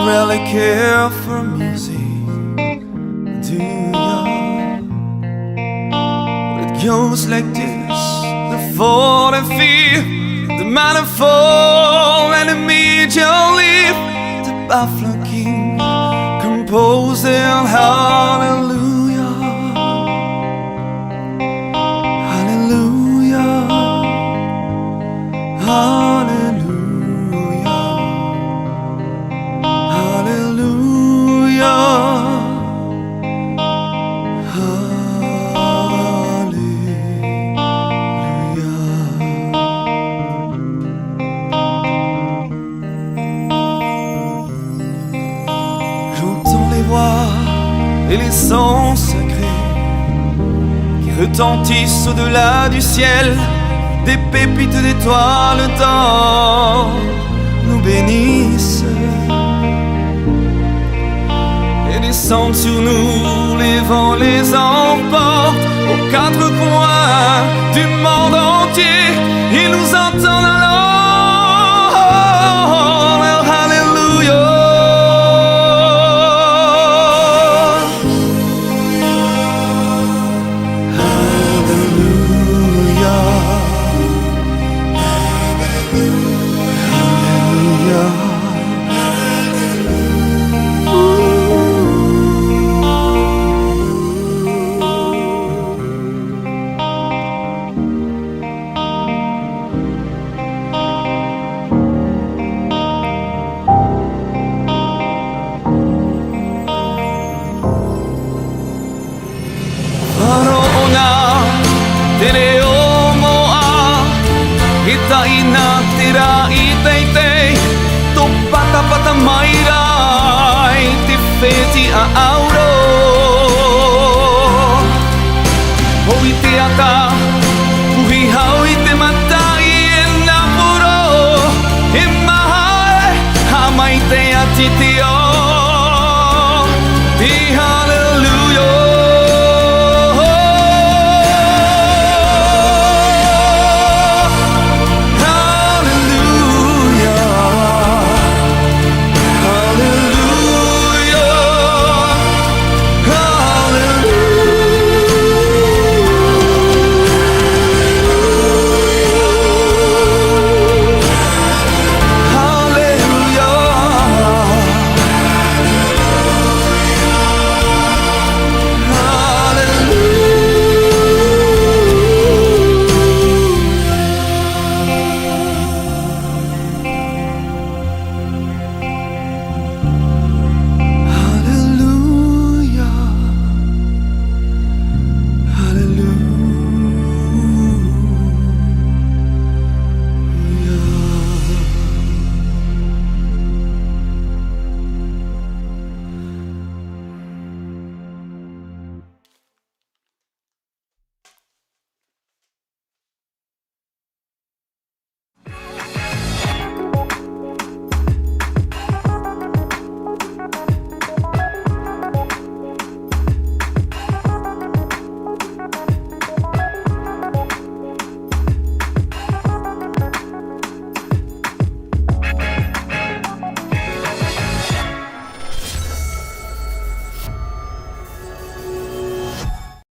really care for music, do ya? It goes like this: the fall and fear, the manifold and immediately the Buffalo King composing hallelujah, hallelujah, hallelujah, hallelujah, j'entends les voix et les sons secrets qui retentissent au-delà du ciel. Des pépites d'étoiles d'or nous bénissent et descendent sur nous, les vents les emportent aux quatre coins du monde entier. Ils nous entendent alors. Itaina tira iteitei to pata mairai te feti a auro hoi te ata puhi hau i te matai e napuro e mahae ha mai te atitio te ha